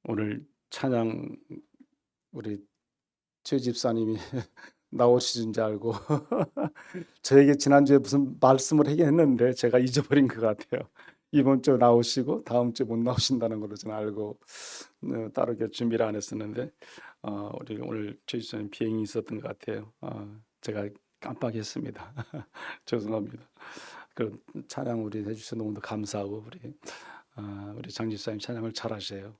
오늘 찬양 우리 최 집사님이 나오시는 줄 알고 저에게 지난주에 무슨 말씀을 하긴 했는데 제가 잊어버린 것 같아요. 이번 주 나오시고 다음 주 못 나오신다는 걸로 저는 알고 따로 이렇게 준비를 안 했었는데 우리 오늘 최 집사님 비행이 있었던 것 같아요. 제가 깜빡했습니다. 죄송합니다. 그 찬양 우리 해주셔서 너무 감사하고 우리 장 집사님 찬양을 잘하세요.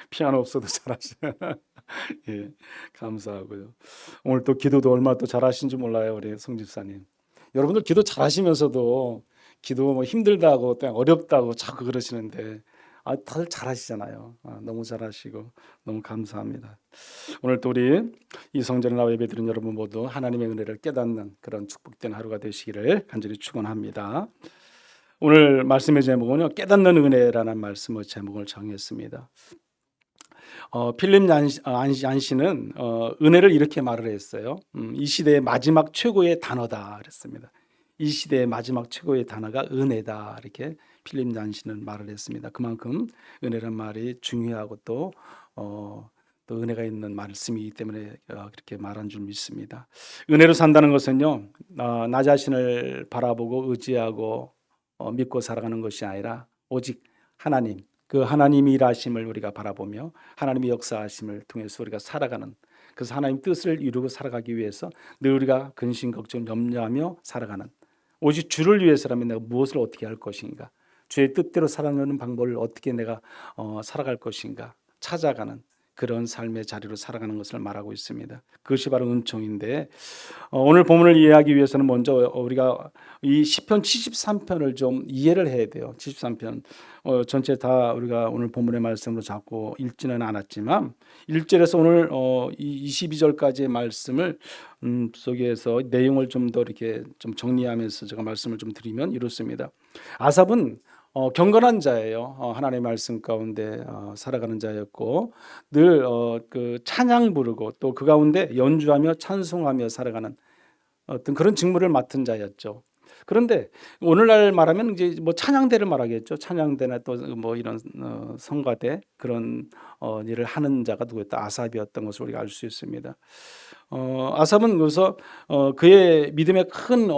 피아노 없어도 잘하세요. 예, 감사하고요. 오늘 또 기도도 얼마나 또 잘하신지 몰라요, 우리 송 집사님. 여러분들 기도 잘하시면서도 기도 뭐 힘들다고 또 어렵다고 자꾸 그러시는데 다들 잘하시잖아요. 너무 잘하시고 너무 감사합니다. 오늘 또 우리 이 성전에 나와 예배드린 여러분 모두 하나님의 은혜를 깨닫는 그런 축복된 하루가 되시기를 간절히 축원합니다. 오늘 말씀의 제목은요, 깨닫는 은혜라는 말씀의 제목을 정했습니다. 필립 얀시는 은혜를 이렇게 말을 했어요. 이 시대의 마지막 최고의 단어다 그랬습니다. 이 시대의 마지막 최고의 단어가 은혜다, 이렇게 필립 얀시는 말을 했습니다. 그만큼 은혜란 말이 중요하고 또 은혜가 있는 말씀이기 때문에 그렇게 말한 줄 믿습니다. 은혜로 산다는 것은요, 나 자신을 바라보고 의지하고 믿고 살아가는 것이 아니라 오직 하나님, 그 하나님이 일하심을 우리가 바라보며 하나님의 역사하심을 통해서 우리가 살아가는, 그래서 하나님 뜻을 이루고 살아가기 위해서 늘 우리가 근심 걱정 염려하며 살아가는, 오직 주를 위해서라면 내가 무엇을 어떻게 할 것인가, 주의 뜻대로 살아가는 방법을 어떻게 내가 살아갈 것인가 찾아가는 그런 삶의 자리로 살아가는 것을 말하고 있습니다. 그것이 바로 은총인데, 오늘 본문을 이해하기 위해서는 먼저 우리가 이 시편 73편을 좀 이해를 해야 돼요. 73편 전체 다 우리가 오늘 본문의 말씀으로 잡고 읽지는 않았지만 1절에서 오늘 22절까지의 말씀을 속에서 내용을 좀 더 이렇게 좀 정리하면서 제가 말씀을 좀 드리면 이렇습니다. 아삽은 경건한 자예요. 하나님의 말씀 가운데 살아가는 자였고 늘 그 찬양 부르고 또 그 가운데 연주하며 찬송하며 살아가는 어떤 그런 직무를 맡은 자였죠. 그런데 오늘날 말하면 이제 뭐 찬양대를 말하겠죠. 찬양대나 또 뭐 이런 성가대 그런 일을 하는 자가 누구였다? 아삽이었던 것을 우리가 알 수 있습니다. 아삽은 그래서 그의 믿음의 큰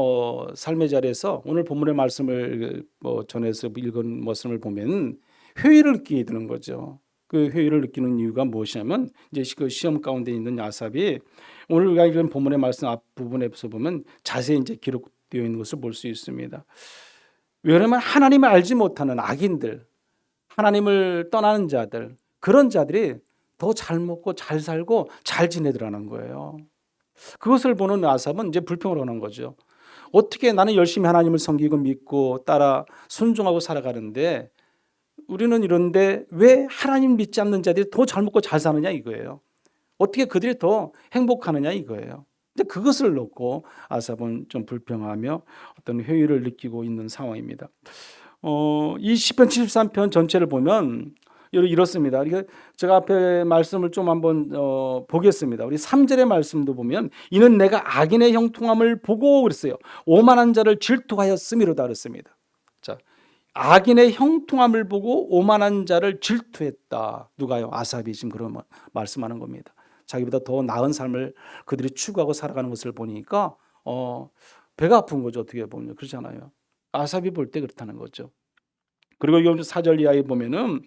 삶의 자리에서 오늘 본문의 말씀을 전해서 읽은 말씀을 보면 회의를 느끼게 되는 거죠. 그 회의를 느끼는 이유가 무엇이냐면 이제 그 시험 가운데 있는 아삽이 오늘 우리가 읽은 본문의 말씀 앞부분에서 보면 자세히 이제 기록되어 있는 것을 볼 수 있습니다. 왜냐하면 하나님을 알지 못하는 악인들, 하나님을 떠나는 자들, 그런 자들이 더 잘 먹고 잘 살고 잘 지내더라는 거예요. 그것을 보는 아삽은 이제 불평을 하는 거죠. 어떻게 나는 열심히 하나님을 섬기고 믿고 따라 순종하고 살아가는데 우리는 이런데 왜 하나님 믿지 않는 자들이 더 잘 먹고 잘 사느냐 이거예요. 어떻게 그들이 더 행복하느냐 이거예요. 근데 그것을 놓고 아삽은 좀 불평하며 어떤 회의를 느끼고 있는 상황입니다. 이 시편 73편 전체를 보면 이렇습니다. 제가 앞에 말씀을 좀 한번 보겠습니다. 우리 3절의 말씀도 보면 이는 내가 악인의 형통함을 보고 그랬어요. 오만한 자를 질투하였음이로다 그랬습니다. 자, 악인의 형통함을 보고 오만한 자를 질투했다. 누가요? 아삽이 지금 그런 말씀하는 겁니다. 자기보다 더 나은 삶을 그들이 추구하고 살아가는 것을 보니까 배가 아픈 거죠. 어떻게 보면 그렇잖아요. 아삽이 볼 때 그렇다는 거죠. 그리고 여기 4절 이하에 보면은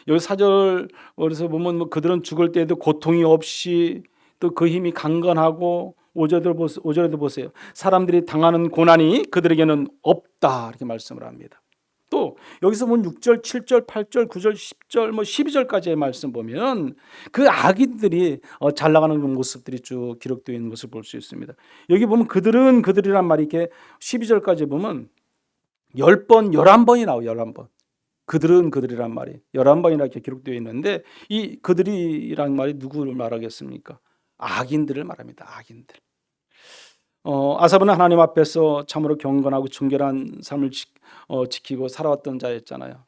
여기 4절에서 보면 뭐 그들은 죽을 때에도 고통이 없이 또 그 힘이 강건하고 5절에도 보세요. 사람들이 당하는 고난이 그들에게는 없다 이렇게 말씀을 합니다. 또 여기서 보면 6절, 7절, 8절, 9절, 10절, 12절까지의 말씀 보면 그 악인들이 잘 나가는 모습들이 쭉 기록되어 있는 것을 볼 수 있습니다. 여기 보면 그들이란 말이 이렇게 12절까지 보면 10번, 11번이 나와요. 11번. 그들이란 말이 11번이나 이렇게 기록되어 있는데 이 그들이란 말이 누구를 말하겠습니까? 악인들을 말합니다. 악인들. 아삽은 하나님 앞에서 참으로 경건하고 정결한 삶을 지키고 살아왔던 자였잖아요.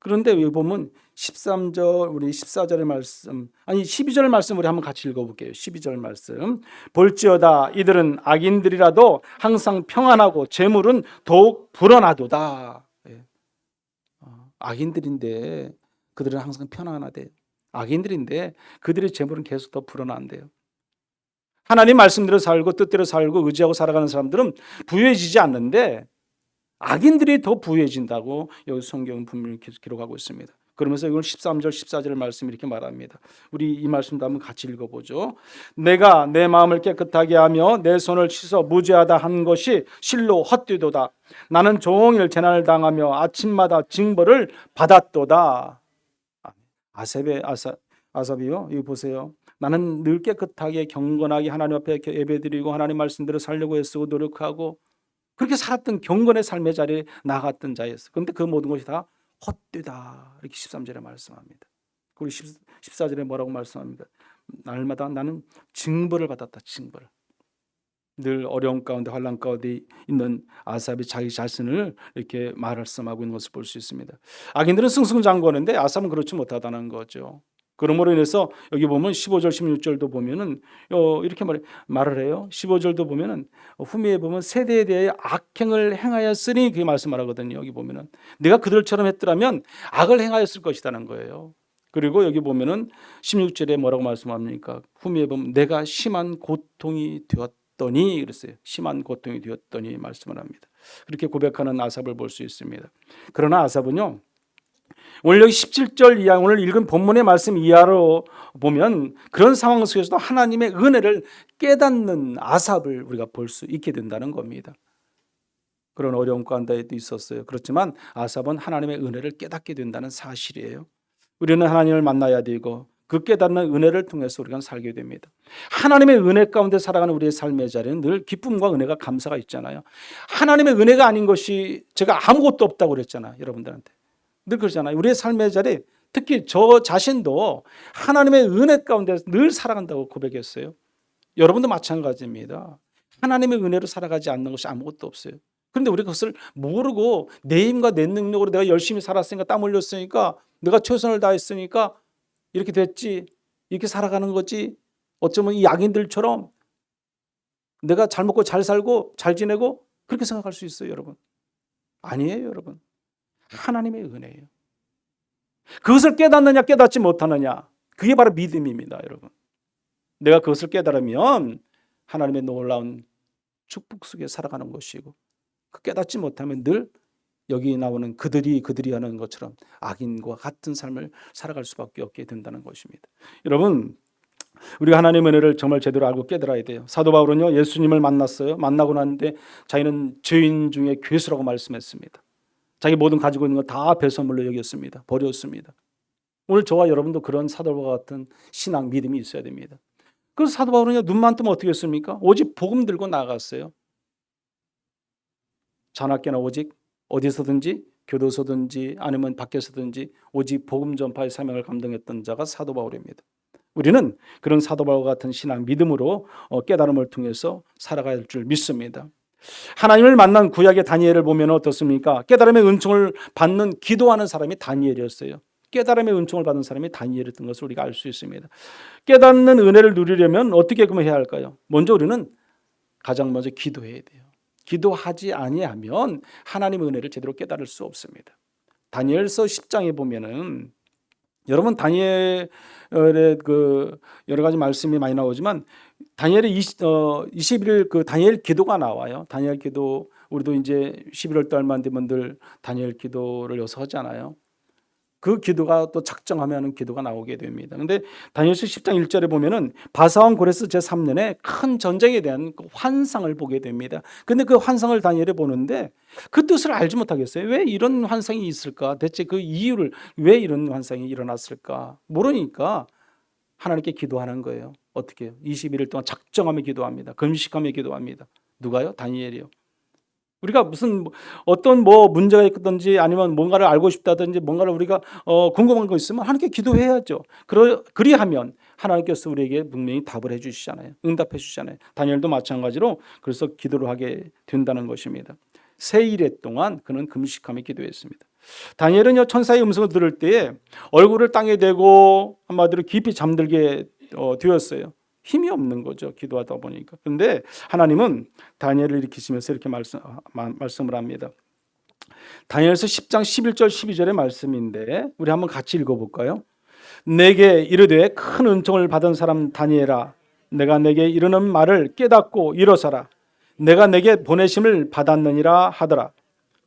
그런데 여기 보면 13절 우리 14절의 말씀 12절 말씀 우리 한번 같이 읽어볼게요. 12절 말씀 볼지어다 이들은 악인들이라도 항상 평안하고 재물은 더욱 불어나도다. 악인들인데 그들은 항상 편안하대요. 악인들인데 그들의 재물은 계속 더 불어난대요. 하나님 말씀대로 살고 뜻대로 살고 의지하고 살아가는 사람들은 부유해지지 않는데 악인들이 더 부유해진다고 여기 성경은 분명히 기록하고 있습니다. 그러면서 이걸 13절 14절 말씀 이렇게 말합니다. 우리 이 말씀도 한번 같이 읽어보죠. 내가 내 마음을 깨끗하게 하며 내 손을 씻어 무죄하다 한 것이 실로 헛되도다. 나는 종일 재난을 당하며 아침마다 징벌을 받았도다. 아삽이요. 이거 보세요. 나는 늘 깨끗하게 경건하게 하나님 앞에 예배드리고 하나님 말씀대로 살려고 애쓰고 노력하고 그렇게 살았던 경건의 삶의 자리에 나갔던 자였어요. 그런데 그 모든 것이 다 헛되다. 이렇게 13절에 말씀합니다. 그리고 14절에 뭐라고 말씀합니다. 날마다 나는 징벌을 받았다. 징벌. 늘 어려움 가운데 환난 가운데 있는 아삽이 자기 자신을 이렇게 말씀하고 있는 것을 볼 수 있습니다. 악인들은 승승장구하는데 아삽은 그렇지 못하다는 거죠. 그러므로 인해서 여기 보면 15절 16절도 보면은 이렇게 말을 해요. 15절도 보면은 후미에 보면 세대에 대해 악행을 행하였으니 그게 말씀하거든요. 여기 보면은 내가 그들처럼 했더라면 악을 행하였을 것이라는 거예요. 그리고 여기 보면은 16절에 뭐라고 말씀합니까? 후미에 보면 내가 심한 고통이 되었더니 그랬어요. 심한 고통이 되었더니 말씀을 합니다. 그렇게 고백하는 아삽을 볼 수 있습니다. 그러나 아삽은요. 오늘 여기 17절 이하 오늘 읽은 본문의 말씀 이하로 보면 그런 상황 속에서도 하나님의 은혜를 깨닫는 아삽을 우리가 볼 수 있게 된다는 겁니다. 그런 어려움 가운데도 있었어요. 그렇지만 아삽은 하나님의 은혜를 깨닫게 된다는 사실이에요. 우리는 하나님을 만나야 되고 그 깨닫는 은혜를 통해서 우리가 살게 됩니다. 하나님의 은혜 가운데 살아가는 우리의 삶의 자리는 늘 기쁨과 은혜가 감사가 있잖아요. 하나님의 은혜가 아닌 것이 제가 아무것도 없다고 그랬잖아요. 여러분들한테. 늘 그러잖아요. 우리의 삶의 자리 특히 저 자신도 하나님의 은혜 가운데 늘 살아간다고 고백했어요. 여러분도 마찬가지입니다. 하나님의 은혜로 살아가지 않는 것이 아무것도 없어요. 그런데 우리가 그것을 모르고 내 힘과 내 능력으로 내가 열심히 살았으니까 땀 흘렸으니까 내가 최선을 다했으니까 이렇게 됐지 이렇게 살아가는 거지 어쩌면 이 악인들처럼 내가 잘 먹고 잘 살고 잘 지내고 그렇게 생각할 수 있어요. 여러분 아니에요. 여러분 하나님의 은혜예요. 그것을 깨닫느냐 깨닫지 못하느냐 그게 바로 믿음입니다. 여러분 내가 그것을 깨달으면 하나님의 놀라운 축복 속에 살아가는 것이고 그 깨닫지 못하면 늘 여기 나오는 그들이 하는 것처럼 악인과 같은 삶을 살아갈 수밖에 없게 된다는 것입니다. 여러분 우리가 하나님의 은혜를 정말 제대로 알고 깨달아야 돼요. 사도 바울은요 예수님을 만났어요. 만나고 났는데 자기는 죄인 중에 괴수라고 말씀했습니다. 자기 모든 가지고 있는 거 다 배설물로 여겼습니다. 버렸습니다. 오늘 저와 여러분도 그런 사도 바울과 같은 신앙 믿음이 있어야 됩니다. 그래서 사도 바울은요 눈만 뜨면 어떻게 했습니까? 오직 복음 들고 나갔어요. 자나깨나 오직 어디서든지 교도소든지 아니면 밖에서든지 오직 복음 전파의 사명을 감당했던 자가 사도 바울입니다. 우리는 그런 사도 바울과 같은 신앙 믿음으로 깨달음을 통해서 살아가야 할 줄 믿습니다. 하나님을 만난 구약의 다니엘을 보면 어떻습니까? 깨달음의 은총을 받는 기도하는 사람이 다니엘이었어요. 깨달음의 은총을 받는 사람이 다니엘이었던 것을 우리가 알 수 있습니다. 깨닫는 은혜를 누리려면 어떻게 해야 할까요? 먼저 우리는 가장 먼저 기도해야 돼요. 기도하지 아니하면 하나님의 은혜를 제대로 깨달을 수 없습니다. 다니엘서 10장에 보면은 여러분 다니엘의 그 여러 가지 말씀이 많이 나오지만 다니엘의 21일 그 다니엘 기도가 나와요. 다니엘 기도 우리도 이제 11월 달만 되면 늘 다니엘 기도를 여기서 하잖아요. 그 기도가 또 작정하면 기도가 나오게 됩니다. 그런데 다니엘서 10장 1절에 보면은 바사왕 고레스 제3년에 큰 전쟁에 대한 그 환상을 보게 됩니다. 근데 그 환상을 다니엘이 보는데 그 뜻을 알지 못하겠어요. 왜 이런 환상이 있을까? 대체 그 이유를 왜 이런 환상이 일어났을까? 모르니까 하나님께 기도하는 거예요. 어떻게 해요? 21일 동안 작정하며 기도합니다. 금식하며 기도합니다. 누가요? 다니엘이요. 우리가 무슨 어떤 문제가 있든지 아니면 뭔가를 알고 싶다든지 뭔가를 우리가 궁금한 거 있으면 하나님께 기도해야죠. 그리하면 하나님께서 우리에게 분명히 답을 해주시잖아요. 응답해 주시잖아요. 다니엘도 마찬가지로 그래서 기도를 하게 된다는 것입니다. 세 일해 동안 그는 금식하며 기도했습니다. 다니엘은요 천사의 음성을 들을 때에 얼굴을 땅에 대고 한마디로 깊이 잠들게 되었어요. 힘이 없는 거죠. 기도하다 보니까. 그런데 하나님은 다니엘을 일으키시면서 이렇게 말씀을 합니다. 다니엘서 10장 11절 12절의 말씀인데 우리 한번 같이 읽어볼까요? 내게 이르되 큰 은총을 받은 사람 다니엘아, 내가 내게 이르는 말을 깨닫고 일어서라. 내가 내게 보내심을 받았느니라 하더라.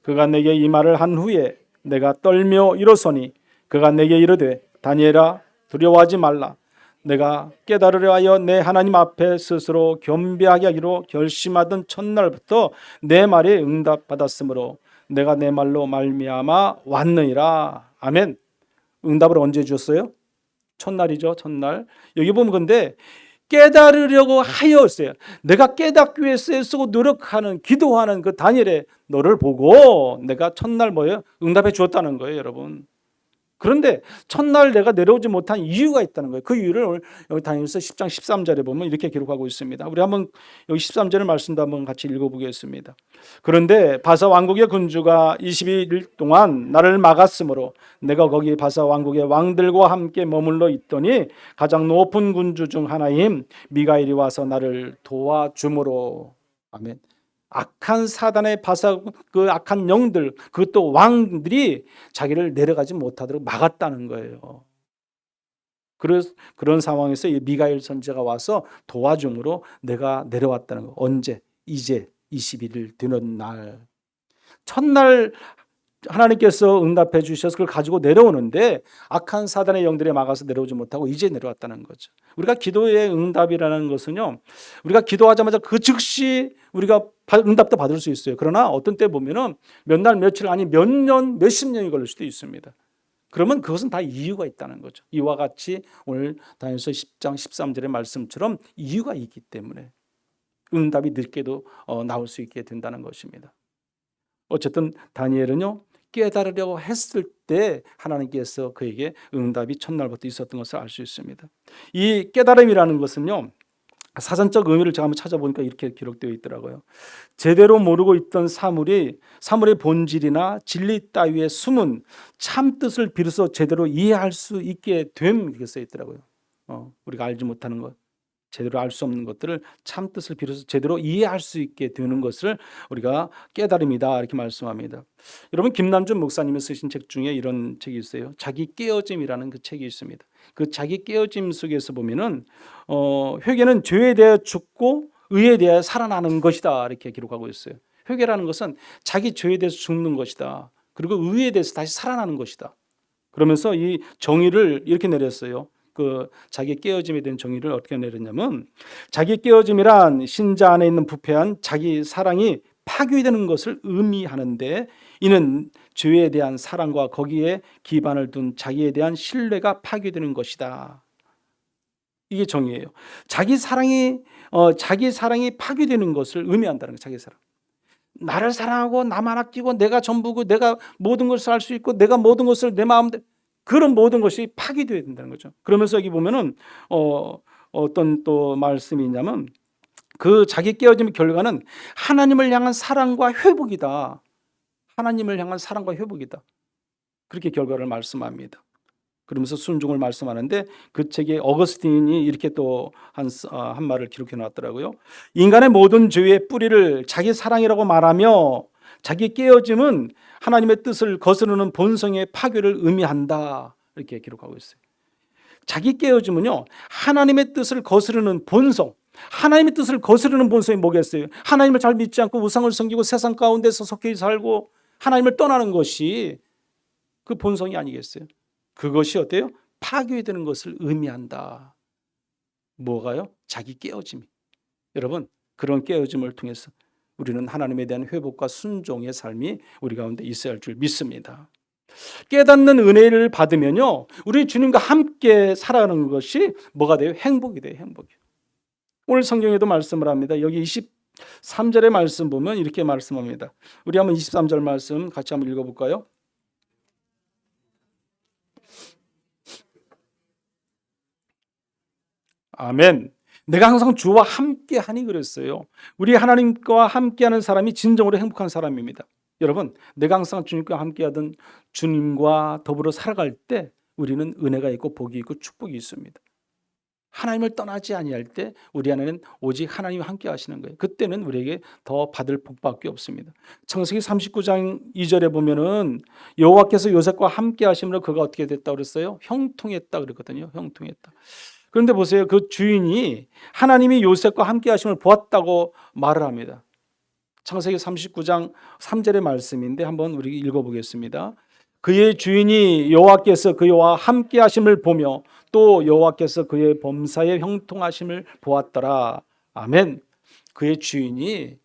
그가 내게 이 말을 한 후에 내가 떨며 일어서니 그가 내게 이르되 다니엘아, 두려워하지 말라. 내가 깨달으려 하여 내 하나님 앞에 스스로 겸비하게 하기로 결심하던 첫날부터 내 말에 응답받았으므로 내가 내 말로 말미암아 왔느니라. 아멘. 응답을 언제 주었어요? 첫날이죠. 첫날. 여기 보면 근데 깨달으려고 하였어요. 내가 깨닫기 위해서 애쓰고 노력하는, 기도하는 그 다니엘의 너를 보고 내가 첫날 뭐예요? 응답해 주었다는 거예요, 여러분. 그런데 첫날 내가 내려오지 못한 이유가 있다는 거예요. 그 이유를 오늘 여기 다니엘서 10장 13절에 보면 이렇게 기록하고 있습니다. 우리 한번 여기 13절의 말씀도 한번 같이 읽어보겠습니다. 그런데 바사 왕국의 군주가 22일 동안 나를 막았으므로 내가 거기 바사 왕국의 왕들과 함께 머물러 있더니 가장 높은 군주 중 하나인 미가엘이 와서 나를 도와주므로. 아멘. 악한 사단의 바사, 그 악한 영들, 그것도 왕들이 자기를 내려가지 못하도록 막았다는 거예요. 그런 상황에서 이 미가엘 선지자가 와서 도와줌으로 내가 내려왔다는 거. 언제? 이제 21일 되는 날. 첫날 하나님께서 응답해 주셔서 그걸 가지고 내려오는데 악한 사단의 영들이 막아서 내려오지 못하고 이제 내려왔다는 거죠. 우리가 기도의 응답이라는 것은요, 우리가 기도하자마자 그 즉시 우리가 응답도 받을 수 있어요. 그러나 어떤 때 보면은 몇 날, 며칠, 아니 몇 년, 몇십 년이 걸릴 수도 있습니다. 그러면 그것은 다 이유가 있다는 거죠. 이와 같이 오늘 다니엘서 10장 13절의 말씀처럼 이유가 있기 때문에 응답이 늦게도 나올 수 있게 된다는 것입니다. 어쨌든 다니엘은요, 깨달으려고 했을 때 하나님께서 그에게 응답이 첫날부터 있었던 것을 알 수 있습니다. 이 깨달음이라는 것은요, 사전적 의미를 제가 한번 찾아보니까 이렇게 기록되어 있더라고요. 제대로 모르고 있던 사물의 본질이나 진리 따위의 숨은 참 뜻을 비로소 제대로 이해할 수 있게 됨, 이렇게 써 있더라고요. 우리가 알지 못하는 것, 제대로 알 수 없는 것들을 참 뜻을 비로소 제대로 이해할 수 있게 되는 것을 우리가 깨달음이다, 이렇게 말씀합니다. 여러분, 김남준 목사님이 쓰신 책 중에 이런 책이 있어요. 자기 깨어짐이라는 그 책이 있습니다. 그 자기 깨어짐 속에서 보면은 회개는 죄에 대해 죽고 의에 대해 살아나는 것이다, 이렇게 기록하고 있어요. 회개라는 것은 자기 죄에 대해서 죽는 것이다. 그리고 의에 대해서 다시 살아나는 것이다. 그러면서 이 정의를 이렇게 내렸어요. 그 자기 깨어짐에 대한 정의를 어떻게 내렸냐면, 자기 깨어짐이란 신자 안에 있는 부패한 자기 사랑이 파괴되는 것을 의미하는데, 이는 죄에 대한 사랑과 거기에 기반을 둔 자기에 대한 신뢰가 파괴되는 것이다. 이게 정의예요. 자기 사랑이 파괴되는 것을 의미한다는 거예요. 자기 사랑. 나를 사랑하고 나만 아끼고 내가 전부고 내가 모든 것을 할 수 있고 내가 모든 것을 내 마음대로, 그런 모든 것이 파괴되어야 된다는 거죠. 그러면서 여기 보면은 어떤 또 말씀이 있냐면, 그 자기 깨어짐의 결과는 하나님을 향한 사랑과 회복이다. 하나님을 향한 사랑과 회복이다. 그렇게 결과를 말씀합니다. 그러면서 순종을 말씀하는데, 그 책에 어거스틴이 이렇게 또 한 말을 기록해 놨더라고요. 인간의 모든 죄의 뿌리를 자기 사랑이라고 말하며, 자기 깨어짐은 하나님의 뜻을 거스르는 본성의 파괴를 의미한다, 이렇게 기록하고 있어요. 자기 깨어짐은요, 하나님의 뜻을 거스르는 본성, 하나님의 뜻을 거스르는 본성이 뭐겠어요? 하나님을 잘 믿지 않고 우상을 섬기고 세상 가운데서 속해 살고 하나님을 떠나는 것이 그 본성이 아니겠어요? 그것이 어때요? 파괴되는 것을 의미한다. 뭐가요? 자기 깨어짐이. 여러분, 그런 깨어짐을 통해서 우리는 하나님에 대한 회복과 순종의 삶이 우리 가운데 있어야 할 줄 믿습니다. 깨닫는 은혜를 받으면요, 우리 주님과 함께 살아가는 것이 뭐가 돼요? 행복이 돼요. 행복이. 오늘 성경에도 말씀을 합니다. 여기 23절의 말씀 보면 이렇게 말씀합니다. 우리 한번 23절 말씀 같이 한번 읽어볼까요? 아멘. 내가 항상 주와 함께하니 그랬어요. 우리 하나님과 함께하는 사람이 진정으로 행복한 사람입니다. 여러분, 내가 항상 주님과 함께하던 주님과 더불어 살아갈 때 우리는 은혜가 있고 복이 있고 축복이 있습니다. 하나님을 떠나지 아니할 때 우리 안에는 오직 하나님이 함께 하시는 거예요. 그때는 우리에게 더 받을 복밖에 없습니다. 창세기 39장 2절에 보면은 여호와께서 요셉과 함께 하심으로 그가 어떻게 됐다 그랬어요? 형통했다 그랬거든요. 형통했다. 그런데 보세요. 그 주인이 하나님이 요셉과 함께 하심을 보았다고 말을 합니다. 창세기 39장 3절의 말씀인데 한번 우리 읽어보겠습니다. 그의 주인이 여호와께서 그와 함께 하심을 보며 또 여호와께서 그의 범사에 형통하심을 보았더라. 아멘. 그의 주인이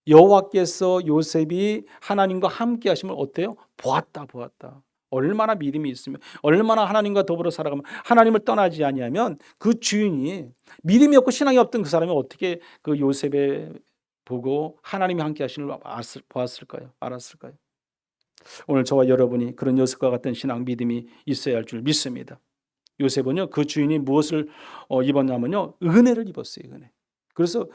여호와께서 요셉이 하나님과 함께 하심을 어때요? 보았다. 얼마나 믿음이 있으면, 얼마나 하나님과 더불어 살아가면, 하나님을 떠나지 아니하면 그 주인이 믿음이 없고 신앙이 없던 그 사람이 어떻게 그 요셉의 보고 하나님이 함께 하심을 보았을까요? 알았을까요? 오늘 저와 여러분이 그런 요셉과 같은 신앙 믿음이 있어야 할 줄 믿습니다. 요셉은요, 그 주인이 무엇을 입었냐면요, 은혜를 입었어요. 은혜. 그래서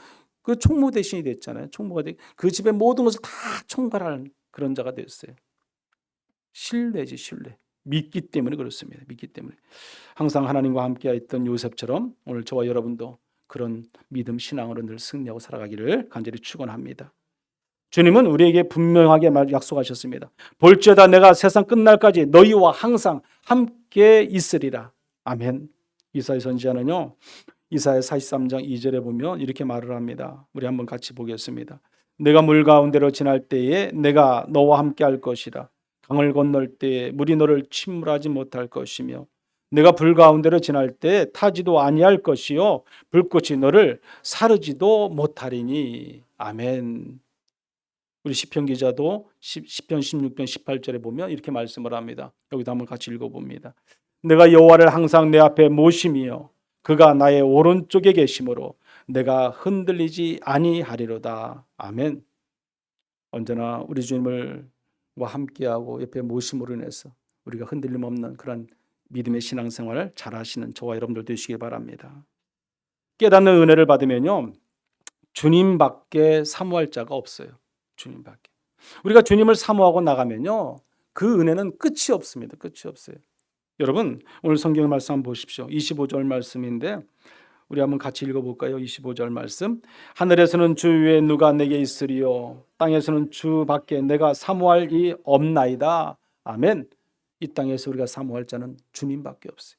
그 총무 대신이 됐잖아요. 총무가 그 집의 모든 것을 다 총괄하는 그런 자가 됐어요. 신뢰지, 신뢰. 믿기 때문에 그렇습니다. 믿기 때문에. 항상 하나님과 함께 했던 요셉처럼 오늘 저와 여러분도 그런 믿음 신앙으로 늘 승리하고 살아가기를 간절히 축원합니다. 주님은 우리에게 분명하게 약속하셨습니다. 볼지어다 내가 세상 끝날까지 너희와 항상 함께 있으리라. 아멘. 이사야 선지자는요, 이사야 43장 2절에 보면 이렇게 말을 합니다. 우리 한번 같이 보겠습니다. 내가 물 가운데로 지날 때에 내가 너와 함께 할 것이라. 강을 건널 때에 물이 너를 침몰하지 못할 것이며 내가 불 가운데로 지날 때 타지도 아니할 것이요 불꽃이 너를 사르지도 못하리니. 아멘. 우리 시편 기자도 시편 16편 18절에 보면 이렇게 말씀을 합니다. 여기도 한번 같이 읽어봅니다. 내가 여호와를 항상 내 앞에 모심이요 그가 나의 오른쪽에 계심으로 내가 흔들리지 아니하리로다. 아멘. 언제나 우리 주님을 함께하고 옆에 모심으로 인해서 우리가 흔들림 없는 그런 믿음의 신앙생활을 잘하시는 저와 여러분들 되시기 바랍니다. 깨닫는 은혜를 받으면요, 주님밖에 사모할 자가 없어요. 주님밖에. 우리가 주님을 사모하고 나가면요, 그 은혜는 끝이 없습니다. 끝이 없어요. 여러분, 오늘 성경 말씀 한번 보십시오. 25절 말씀인데 우리 한번 같이 읽어볼까요? 25절 말씀. 하늘에서는 주 위에 누가 내게 있으리요 땅에서는 주 밖에 내가 사모할 이 없나이다. 아멘. 이 땅에서 우리가 사모할 자는 주님밖에 없어요.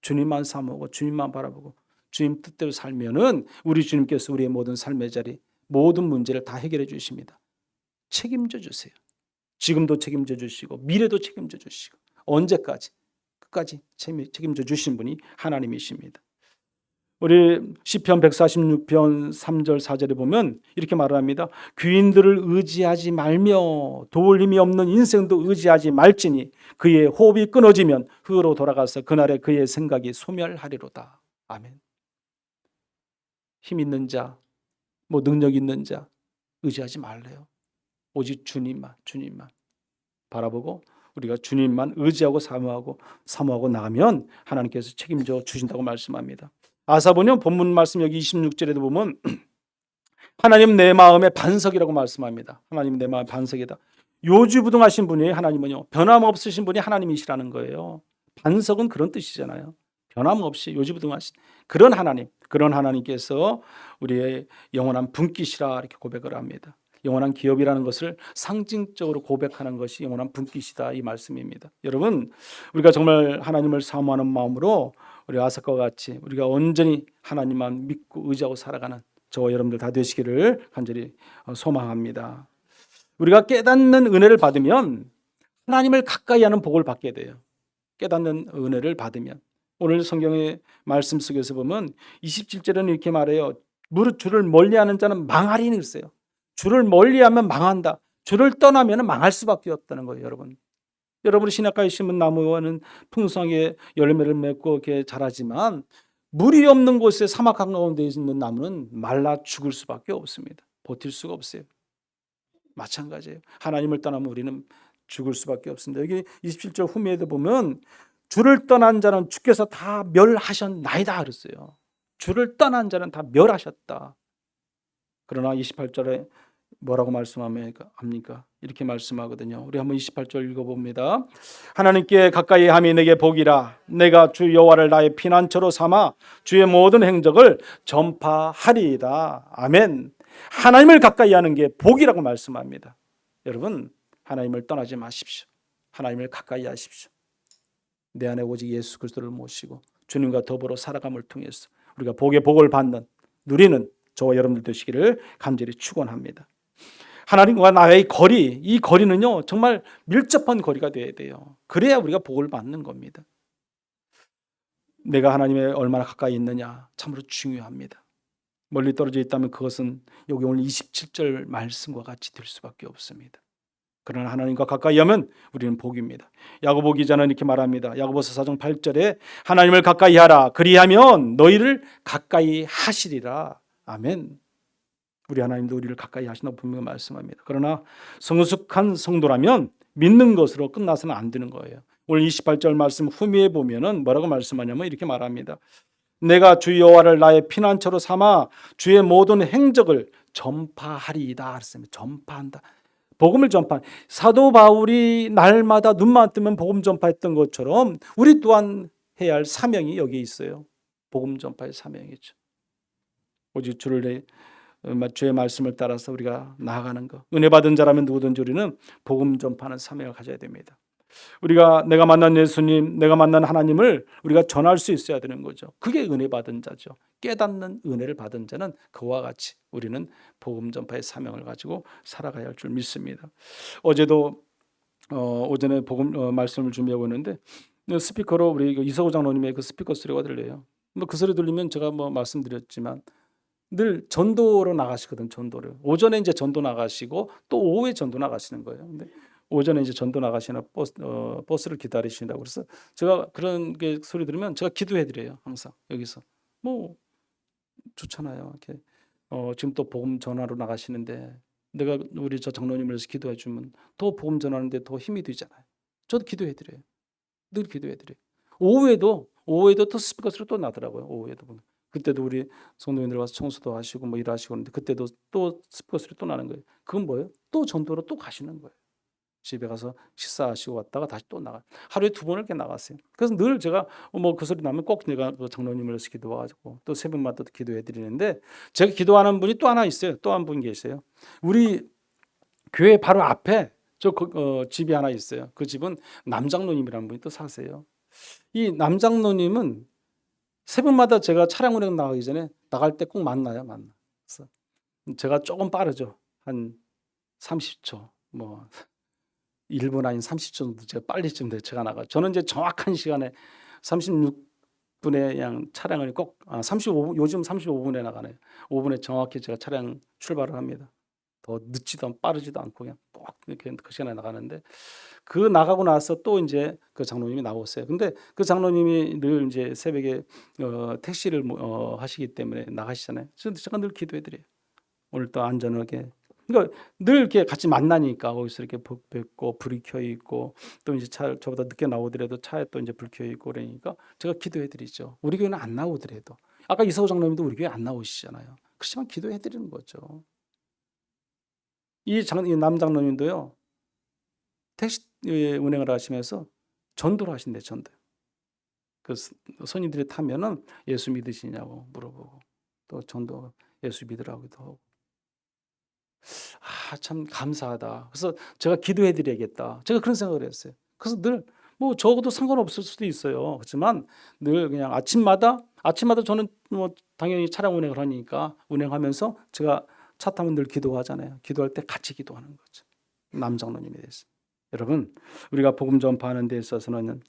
주님만 사모하고 주님만 바라보고 주님 뜻대로 살면은 우리 주님께서 우리의 모든 삶의 자리, 모든 문제를 다 해결해 주십니다. 책임져 주세요. 지금도 책임져 주시고 미래도 책임져 주시고 언제까지 끝까지 책임져 주신 분이 하나님이십니다. 우리 시편 146편 3절 4절에 보면 이렇게 말을 합니다. 귀인들을 의지하지 말며 도울 힘이 없는 인생도 의지하지 말지니 그의 호흡이 끊어지면 흙으로 돌아가서 그날에 그의 생각이 소멸하리로다. 아멘. 힘 있는 자, 능력 있는 자 의지하지 말래요. 오직 주님만 바라보고 우리가 주님만 의지하고 사모하고 나가면 하나님께서 책임져 주신다고 말씀합니다. 아사본요 본문 말씀 여기 26절에도 보면 하나님 내 마음의 반석이라고 말씀합니다. 하나님 내 마음의 반석이다. 요지부동하신 분이 하나님은요 변함없으신 분이 하나님이시라는 거예요. 반석은 그런 뜻이잖아요. 변함없이 요지부동하신 그런 하나님께서 우리의 영원한 분깃이라 이렇게 고백을 합니다. 영원한 기업이라는 것을 상징적으로 고백하는 것이 영원한 분깃이다 이 말씀입니다. 여러분, 우리가 정말 하나님을 사모하는 마음으로 우리 아삭과 같이 우리가 온전히 하나님만 믿고 의지하고 살아가는 저와 여러분들 다 되시기를 간절히 소망합니다. 우리가 깨닫는 은혜를 받으면 하나님을 가까이 하는 복을 받게 돼요. 깨닫는 은혜를 받으면 오늘 성경의 말씀 속에서 보면 27절에는 이렇게 말해요. 무릇 주를 멀리하는 자는 망하리니 그랬어요. 주를 멀리하면 망한다. 주를 떠나면 망할 수밖에 없다는 거예요, 여러분. 여러분이 시냇가에 심은 나무는 풍성하게 열매를 맺고 이렇게 자라지만 물이 없는 곳에 사막 한가운데 있는 나무는 말라 죽을 수밖에 없습니다. 버틸 수가 없어요. 마찬가지예요. 하나님을 떠나면 우리는 죽을 수밖에 없습니다. 여기 27절 후미에도 보면 주를 떠난 자는 주께서 다 멸하셨나이다 그랬어요. 주를 떠난 자는 다 멸하셨다. 그러나 28절에 뭐라고 말씀합니까? 이렇게 말씀하거든요. 우리 한번 28절 읽어봅니다. 하나님께 가까이 함이 내게 복이라. 내가 주 여호와를 나의 피난처로 삼아 주의 모든 행적을 전파하리이다. 아멘. 하나님을 가까이 하는 게 복이라고 말씀합니다. 여러분, 하나님을 떠나지 마십시오. 하나님을 가까이 하십시오. 내 안에 오직 예수 그리스도를 모시고 주님과 더불어 살아감을 통해서 우리가 복의 복을 받는, 누리는 저와 여러분들 되시기를 간절히 축원합니다. 하나님과 나의 거리, 이 거리는요 정말 밀접한 거리가 되어야 돼요. 그래야 우리가 복을 받는 겁니다. 내가 하나님에 얼마나 가까이 있느냐 참으로 중요합니다. 멀리 떨어져 있다면 그것은 여기 오늘 27절 말씀과 같이 될 수밖에 없습니다. 그러나 하나님과 가까이 하면 우리는 복입니다. 야고보 기자는 이렇게 말합니다. 야고보서 4장 8절에 하나님을 가까이 하라. 그리하면 너희를 가까이 하시리라. 아멘. 우리 하나님도 우리를 가까이 하신다고 분명히 말씀합니다. 그러나 성숙한 성도라면 믿는 것으로 끝나서는 안 되는 거예요. 오늘 28절 말씀 후미에 보면은 뭐라고 말씀하냐면 이렇게 말합니다. 내가 주 여호와를 나의 피난처로 삼아 주의 모든 행적을 전파하리이다. 그랬습니다. 전파한다. 복음을 전파. 사도 바울이 날마다 눈만 뜨면 복음 전파했던 것처럼 우리 또한 해야 할 사명이 여기에 있어요. 복음 전파의 사명이죠. 오직 주의 말씀을 따라서 우리가 나아가는 것. 은혜 받은 자라면 누구든지 우리는 복음 전파하는 사명을 가져야 됩니다. 우리가 내가 만난 예수님, 내가 만난 하나님을 우리가 전할 수 있어야 되는 거죠. 그게 은혜 받은 자죠. 깨닫는 은혜를 받은 자는 그와 같이 우리는 복음 전파의 사명을 가지고 살아가야 할 줄 믿습니다. 어제도 오전에 복음 말씀을 준비하고 있는데 스피커로 우리 이서구 장로님의 그 스피커 소리가 들려요. 그 소리 들리면 제가 말씀드렸지만 늘 전도로 나가시거든. 전도를 오전에 이제 전도 나가시고 또 오후에 전도 나가시는 거예요. 근데 오전에 이제 전도 나가시는 버스를 기다리신다고 그래서 제가 그런 게 소리 들으면 제가 기도해드려요. 항상 여기서 좋잖아요. 이렇게 지금 또 복음 전하러 나가시는데 내가 우리 저 장로님을 위해서 기도해 주면 또 복음 전하는데 더 힘이 되잖아요. 저도 기도해드려요. 늘 기도해드려요. 오후에도 또 스피커 소리 또 나더라고요. 오후에도 보면. 그때도 우리 성도님들 와서 청소도 하시고 일하시고 하는데 그때도 또 스피커 소리 또 나는 거예요. 그건 뭐예요? 또 전도로 또 가시는 거예요. 집에 가서 식사하시고 왔다가 다시 또 나가. 하루에 2번을 이렇게 나갔어요. 그래서 늘 제가 그 소리 나면 꼭 내가 그 장로님을 위해서 기도하고 또 새벽마다 기도해 드리는데 제가 기도하는 분이 또 하나 있어요. 또 한 분 계세요. 우리 교회 바로 앞에 집이 하나 있어요. 그 집은 남장로님이라는 분이 또 사세요. 이 남장로님은 새벽마다 제가 차량 운행 나가기 전에 나갈 때 꼭 만나요. 그래서 제가 조금 빠르죠. 한 30초 1분 아닌 30초 정도 제가 빨리쯤 제가 나가. 저는 이제 정확한 시간에 36분에 그냥 차량을 꼭 35분 요즘 35분에 나가네요. 5분에 정확히 제가 차량 출발을 합니다. 더 늦지도 않고 빠르지도 않고 그냥 꼭 이렇게 그 시간에 나가는데 그 나가고 나서 또 이제 그 장로님이 나오세요. 근데 그 장로님이 늘 이제 새벽에 택시를 하시기 때문에 나가시잖아요. 제가 늘 기도해드려요. 오늘 또 안전하게. 그러니까 늘 이렇게 같이 만나니까 거기서 이렇게 뵙고 불이 켜 있고 또 이제 저보다 늦게 나오더라도 차에 또 이제 불 켜 있고 그러니까 제가 기도해드리죠. 우리 교회는 안 나오더라도 아까 이서우 장로님도 우리 교회 안 나오시잖아요. 그렇지만 기도해드리는 거죠. 이 남장로님도요 택시 운행을 하시면서 전도를 하신대. 전도. 그 손님들이 타면은 예수 믿으시냐고 물어보고 또 전도 예수 믿으라고도 하고. 참 감사하다. 그래서 제가 기도해드려야겠다. 제가 그런 생각을 했어요. 그래서 늘 적어도 상관없을 수도 있어요. 그렇지만 늘 그냥 아침마다 저는 당연히 차량 운행을 하니까 운행하면서 제가 차 타면 늘 기도하잖아요. 기도할 때 같이 기도하는 거죠. 남장로님에 대해서. 여러분, 우리가 복음 전파하는 데 있어서는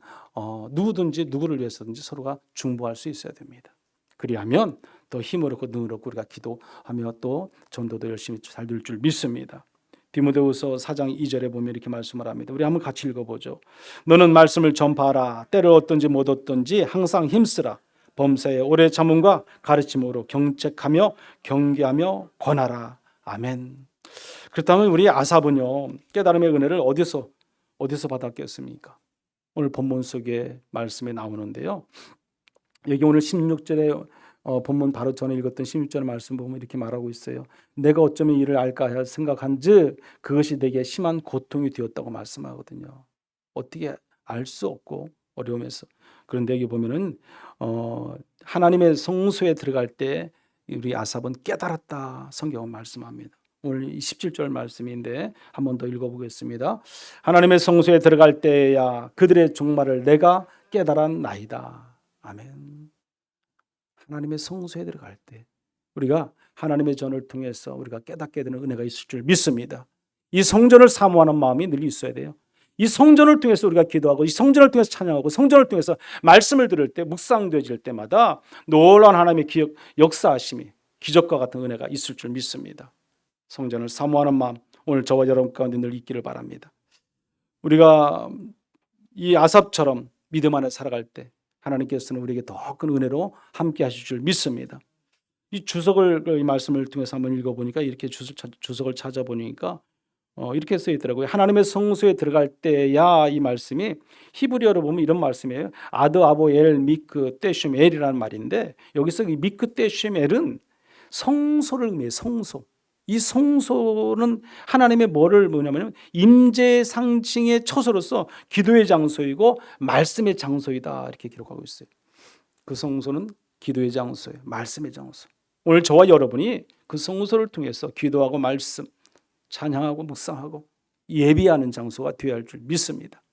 누구든지 누구를 위해서든지 서로가 중보할 수 있어야 됩니다. 그리하면 더 힘을 얻고 능을 얻고 우리가 기도하며 또 전도도 열심히 잘 될 줄 믿습니다. 디모데후서 4장 2절에 보면 이렇게 말씀을 합니다. 우리 한번 같이 읽어보죠. 너는 말씀을 전파하라. 때를 얻든지 못 얻든지 항상 힘쓰라. 범사에 오래 참음과 가르침으로 경책하며 경계하며 권하라. 아멘. 그렇다면 우리 아삽은요 깨달음의 은혜를 어디서 받았겠습니까? 오늘 본문 속에 말씀에 나오는데요. 여기 오늘 16절에 본문 바로 전에 읽었던 16절 말씀 보면 이렇게 말하고 있어요. 내가 어쩌면 이를 알까 생각한즉 그것이 내게 심한 고통이 되었다고 말씀하거든요. 어떻게 알 수 없고 어려움에서. 그런데 여기 보면은 하나님의 성소에 들어갈 때 우리 아삽은 깨달았다 성경은 말씀합니다. 오늘 17절 말씀인데 한 번 더 읽어보겠습니다. 하나님의 성소에 들어갈 때야 그들의 종말을 내가 깨달았나이다. 아멘. 하나님의 성소에 들어갈 때 우리가 하나님의 전을 통해서 우리가 깨닫게 되는 은혜가 있을 줄 믿습니다. 이 성전을 사모하는 마음이 늘 있어야 돼요. 이 성전을 통해서 우리가 기도하고 이 성전을 통해서 찬양하고 성전을 통해서 말씀을 들을 때 묵상되어질 때마다 놀라운 하나님의 역사하심이 기적과 같은 은혜가 있을 줄 믿습니다. 성전을 사모하는 마음 오늘 저와 여러분 가운데 늘 있기를 바랍니다. 우리가 이 아삽처럼 믿음 안에 살아갈 때 하나님께서는 우리에게 더 큰 은혜로 함께 하실 줄 믿습니다. 이 주석을 이 말씀을 통해서 한번 읽어보니까 이렇게 주석을 찾아보니까 이렇게 써 있더라고요. 하나님의 성소에 들어갈 때야 이 말씀이 히브리어로 보면 이런 말씀이에요. 아드 아보 엘 미크 떼슘 엘이라는 말인데 여기서 이 미크 떼슘 엘은 성소를 의미해요. 성소. 이 성소는 하나님의 뭐냐면 임재 상징의 처소로서 기도의 장소이고 말씀의 장소이다 이렇게 기록하고 있어요. 그 성소는 기도의 장소예요. 말씀의 장소. 오늘 저와 여러분이 그 성소를 통해서 기도하고 말씀, 찬양하고 묵상하고 예비하는 장소가 되어야 할 줄 믿습니다.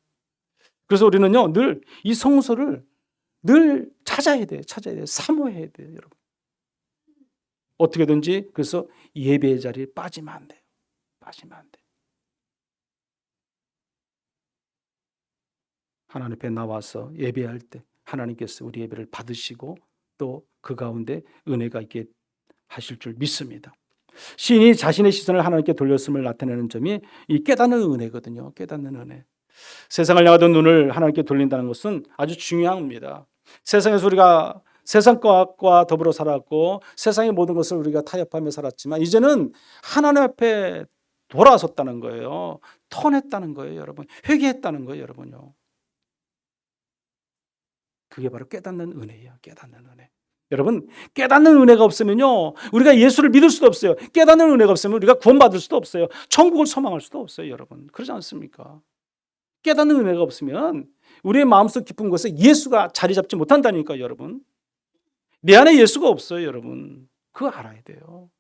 그래서 우리는요 늘 이 성소를 늘 찾아야 돼요. 사모해야 돼요, 여러분. 어떻게든지 그래서 예배의 자리에 빠지면 안 돼요. 빠지면 안 돼요. 하나님 앞에 나와서 예배할 때 하나님께서 우리 예배를 받으시고 또 그 가운데 은혜가 있게 하실 줄 믿습니다. 시인이 자신의 시선을 하나님께 돌렸음을 나타내는 점이 이 깨닫는 은혜거든요. 깨닫는 은혜. 세상을 향하던 눈을 하나님께 돌린다는 것은 아주 중요합니다. 세상에서 우리가 세상 것과 더불어 살았고 세상의 모든 것을 우리가 타협하며 살았지만 이제는 하나님 앞에 돌아섰다는 거예요. 턴했다는 거예요, 여러분. 회개했다는 거예요, 여러분요. 그게 바로 깨닫는 은혜예요. 깨닫는 은혜. 여러분, 깨닫는 은혜가 없으면요 우리가 예수를 믿을 수도 없어요. 깨닫는 은혜가 없으면 우리가 구원받을 수도 없어요. 천국을 소망할 수도 없어요, 여러분. 그러지 않습니까? 깨닫는 은혜가 없으면 우리의 마음속 깊은 곳에 예수가 자리 잡지 못한다니까요, 여러분. 내 안에 예수가 없어요, 여러분. 그거 알아야 돼요.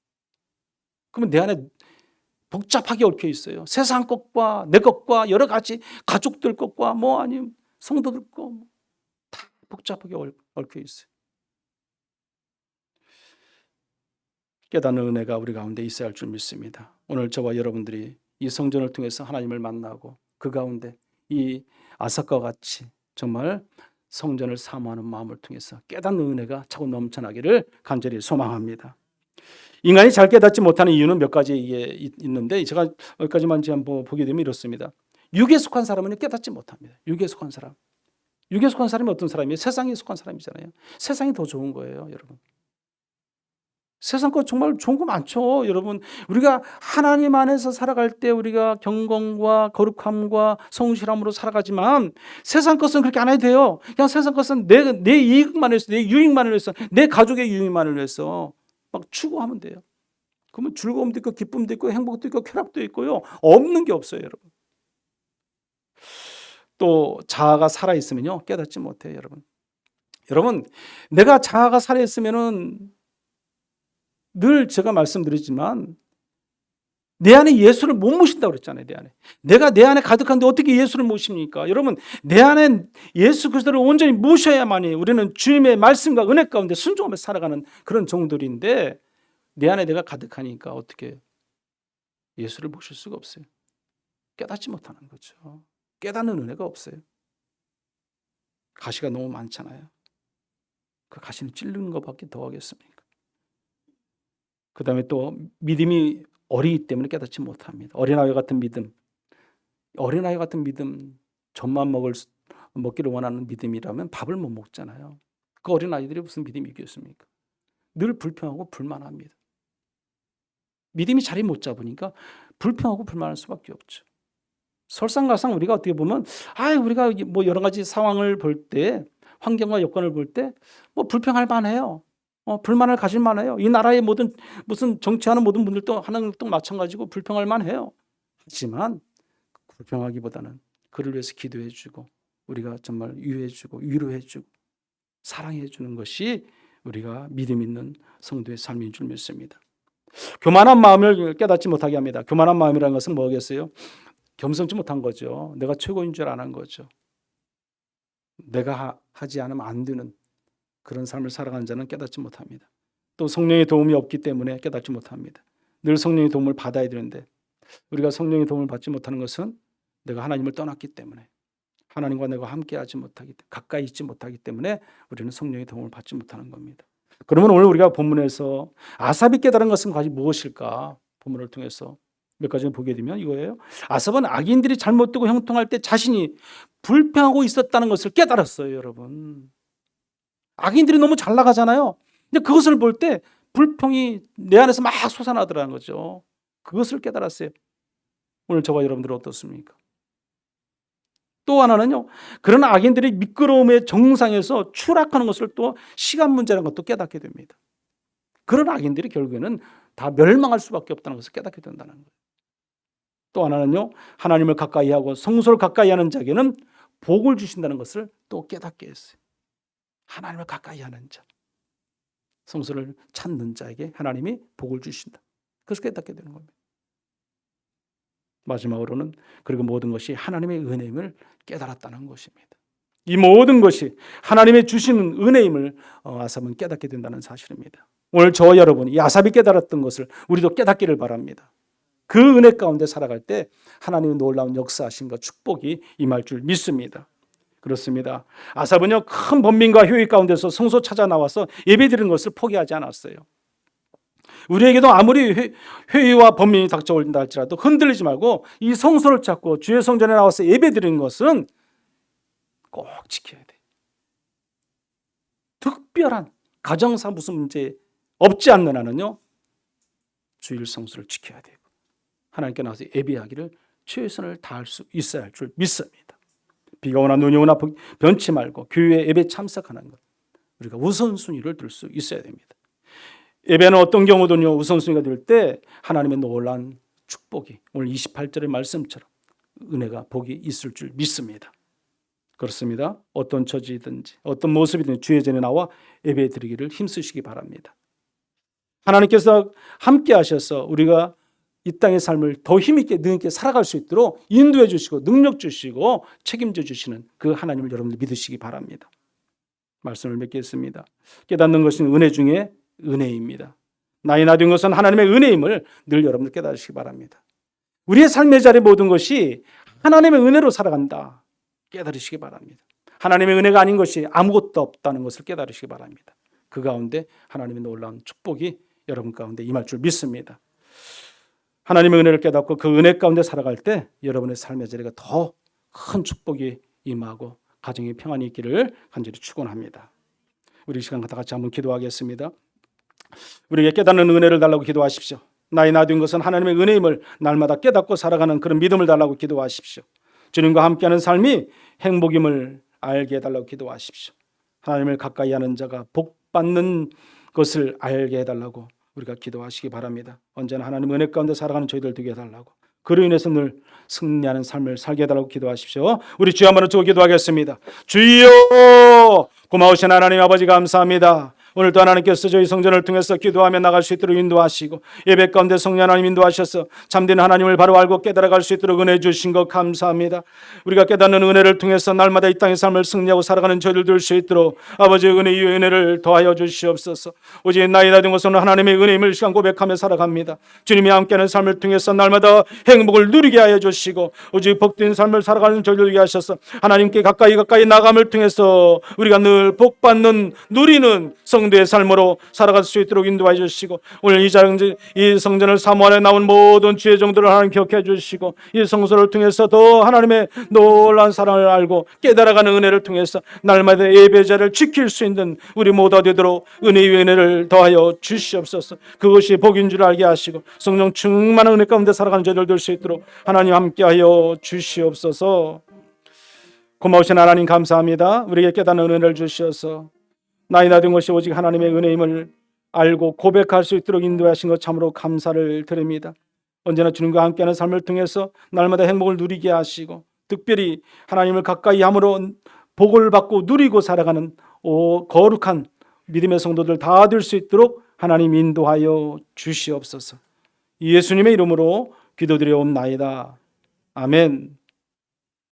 그러면 내 안에 복잡하게 얽혀 있어요. 세상 것과 내 것과 여러 가지 가족들 것과 아니면 성도들 것 다 복잡하게 얽혀 있어요. 깨닫는 은혜가 우리 가운데 있어야 할 줄 믿습니다. 오늘 저와 여러분들이 이 성전을 통해서 하나님을 만나고 그 가운데 이 아삭과 같이 정말 성전을 사모하는 마음을 통해서 깨닫는 은혜가 차고 넘쳐나기를 간절히 소망합니다. 인간이 잘 깨닫지 못하는 이유는 몇 가지 있는데 제가 여기까지만 한번 보게 되면 이렇습니다. 육에 속한 사람은 깨닫지 못합니다. 육에 속한 사람. 육에 속한 사람이 어떤 사람이에요? 세상에 속한 사람이잖아요. 세상이 더 좋은 거예요, 여러분. 세상 거 정말 좋은 거 많죠, 여러분. 우리가 하나님 안에서 살아갈 때 우리가 경건과 거룩함과 성실함으로 살아가지만 세상 것은 그렇게 안 해도 돼요. 그냥 세상 것은 내 이익만 위해서, 내 유익만을 위해서, 내 가족의 유익만을 위해서 막 추구하면 돼요. 그러면 즐거움도 있고 기쁨도 있고 행복도 있고 쾌락도 있고요. 없는 게 없어요, 여러분. 또 자아가 살아있으면요 깨닫지 못해요, 여러분. 여러분, 내가 자아가 살아있으면은 늘 제가 말씀드리지만 내 안에 예수를 못 모신다고 그랬잖아요. 내 안에 가득한데 어떻게 예수를 모십니까? 여러분, 내 안에 예수 그리스도를 온전히 모셔야만이 우리는 주님의 말씀과 은혜 가운데 순종하며 살아가는 그런 종들인데 내 안에 내가 가득하니까 어떻게 예수를 모실 수가 없어요. 깨닫지 못하는 거죠. 깨닫는 은혜가 없어요. 가시가 너무 많잖아요. 그 가시는 찌르는 것밖에 더 하겠습니까? 그 다음에 또 믿음이 어리기 때문에 깨닫지 못합니다. 어린아이 같은 믿음, 젖만 먹기를 원하는 믿음이라면 밥을 못 먹잖아요. 그 어린아이들이 무슨 믿음이 있겠습니까? 늘 불평하고 불만합니다. 믿음이 자리 못 잡으니까 불평하고 불만할 수밖에 없죠. 설상가상 우리가 어떻게 보면 우리가 여러 가지 상황을 볼 때 환경과 여건을 볼 때 불평할 만해요. 불만을 가질 만해요. 이 나라의 무슨 정치하는 모든 분들도 하나님 또 마찬가지고 불평할 만해요. 하지만 불평하기보다는 그를 위해서 기도해주고 우리가 정말 유해주고 위로해주고 사랑해주는 것이 우리가 믿음 있는 성도의 삶인 줄 믿습니다. 교만한 마음을 깨닫지 못하게 합니다. 교만한 마음이라는 것은 뭐겠어요? 겸손치 못한 거죠. 내가 최고인 줄 아는 거죠. 내가 하지 않으면 안 되는 그런 삶을 살아가는 자는 깨닫지 못합니다. 또 성령의 도움이 없기 때문에 깨닫지 못합니다. 늘 성령의 도움을 받아야 되는데 우리가 성령의 도움을 받지 못하는 것은 내가 하나님을 떠났기 때문에 하나님과 내가 함께하지 못하기 때문에 가까이 있지 못하기 때문에 우리는 성령의 도움을 받지 못하는 겁니다. 그러면 오늘 우리가 본문에서 아삽이 깨달은 것은 과연 무엇일까? 본문을 통해서 몇 가지 보게 되면 이거예요. 아삽은 악인들이 잘못되고 형통할 때 자신이 불평하고 있었다는 것을 깨달았어요, 여러분. 악인들이 너무 잘 나가잖아요. 근데 그것을 볼 때 불평이 내 안에서 막 솟아나더라는 거죠. 그것을 깨달았어요. 오늘 저와 여러분들은 어떻습니까? 또 하나는요, 그런 악인들이 미끄러움의 정상에서 추락하는 것을 또 시간 문제라는 것도 깨닫게 됩니다. 그런 악인들이 결국에는 다 멸망할 수밖에 없다는 것을 깨닫게 된다는 거예요. 또 하나는요, 하나님을 가까이 하고 성소를 가까이 하는 자에게는 복을 주신다는 것을 또 깨닫게 했어요. 하나님을 가까이 하는 자, 성소를 찾는 자에게 하나님이 복을 주신다. 그것을 깨닫게 되는 겁니다. 마지막으로는 그리고 모든 것이 하나님의 은혜임을 깨달았다는 것입니다. 이 모든 것이 하나님의 주시는 은혜임을 아삽은 깨닫게 된다는 사실입니다. 오늘 저와 여러분이 이 아삽이 깨달았던 것을 우리도 깨닫기를 바랍니다. 그 은혜 가운데 살아갈 때 하나님의 놀라운 역사하심과 축복이 임할 줄 믿습니다. 그렇습니다. 아삽은요, 큰 번민과 효의 가운데서 성소 찾아 나와서 예배드리는 것을 포기하지 않았어요. 우리에게도 아무리 회의와 번민이 닥쳐온다 할지라도 흔들리지 말고 이 성소를 찾고 주의 성전에 나와서 예배드리는 것은 꼭 지켜야 돼. 특별한 가정상 무슨 문제 없지 않는 한은요, 주일 성소를 지켜야 되고 하나님께 나와서 예배하기를 최선을 다할 수 있어야 할 줄 믿습니다. 비가 오나 눈이 오나 변치 말고 교회 예배 참석하는 것, 우리가 우선순위를 둘 수 있어야 됩니다. 예배는 어떤 경우든요, 우선순위가 될 때 하나님의 놀라운 축복이 오늘 28절의 말씀처럼 은혜가 복이 있을 줄 믿습니다. 그렇습니다. 어떤 처지든지 어떤 모습이든 주의 전에 나와 예배 드리기를 힘쓰시기 바랍니다. 하나님께서 함께 하셔서 우리가 이 땅의 삶을 더 힘있게 능있게 살아갈 수 있도록 인도해 주시고 능력 주시고 책임져 주시는 그 하나님을 여러분들 믿으시기 바랍니다. 말씀을 맺겠습니다. 깨닫는 것은 은혜 중에 은혜입니다. 나이 나된 것은 하나님의 은혜임을 늘 여러분들 깨달으시기 바랍니다. 우리의 삶의 자리 모든 것이 하나님의 은혜로 살아간다. 깨달으시기 바랍니다. 하나님의 은혜가 아닌 것이 아무것도 없다는 것을 깨달으시기 바랍니다. 그 가운데 하나님의 놀라운 축복이 여러분 가운데 임할 줄 믿습니다. 하나님의 은혜를 깨닫고 그 은혜 가운데 살아갈 때 여러분의 삶의 자리가 더 큰 축복이 임하고 가정의 평안이 있기를 간절히 축원합니다. 우리 시간 다 같이 한번 기도하겠습니다. 우리에게 깨닫는 은혜를 달라고 기도하십시오. 나이 나된 것은 하나님의 은혜임을 날마다 깨닫고 살아가는 그런 믿음을 달라고 기도하십시오. 주님과 함께하는 삶이 행복임을 알게 해달라고 기도하십시오. 하나님을 가까이 하는 자가 복받는 것을 알게 해달라고 우리가 기도하시기 바랍니다. 언제나 하나님 은혜 가운데 살아가는 저희들 되게 해달라고, 그로 인해서 늘 승리하는 삶을 살게 해달라고 기도하십시오. 우리 주여 한번 주고 기도하겠습니다. 주여, 고마우신 하나님 아버지 감사합니다. 오늘도 하나님께서 저희 성전을 통해서 기도하며 나갈 수 있도록 인도하시고 예배 가운데 성령 하나님 인도하셔서 참된 하나님을 바로 알고 깨달아갈 수 있도록 은혜 주신 것 감사합니다. 우리가 깨닫는 은혜를 통해서 날마다 이 땅의 삶을 승리하고 살아가는 저희들 될 수 있도록 아버지의 은혜 위에 은혜를 더하여 주시옵소서. 오직 나이 나된 것은 하나님의 은혜임을 시간 고백하며 살아갑니다. 주님이 함께하는 삶을 통해서 날마다 행복을 누리게 하여 주시고 오직 복된 삶을 살아가는 저희들 되게 하셔서 하나님께 가까이 나감을 통해서 우리가 늘 복받는 누리는 성도의 삶으로 살아갈 수 있도록 인도해 주시고 오늘 이 성전을 사모하여 나온 모든 주의 종들을 하나님 기억해 주시고 이 성소를 통해서 더 하나님의 놀라운 사랑을 알고 깨달아가는 은혜를 통해서 날마다 예배자를 지킬 수 있는 우리 모두가 되도록 은혜 위에 은혜를 더하여 주시옵소서. 그것이 복인 줄 알게 하시고 성령 충만한 은혜 가운데 살아가는 저희들 될 수 있도록 하나님 함께하여 주시옵소서. 고마우신 하나님 감사합니다. 우리에게 깨닫는 은혜를 주셔서 나이 나된 것이 오직 하나님의 은혜임을 알고 고백할 수 있도록 인도하신 것 참으로 감사를 드립니다. 언제나 주님과 함께하는 삶을 통해서 날마다 행복을 누리게 하시고 특별히 하나님을 가까이 함으로 복을 받고 누리고 살아가는 거룩한 믿음의 성도들 다 될 수 있도록 하나님 인도하여 주시옵소서. 예수님의 이름으로 기도드려옵나이다. 아멘.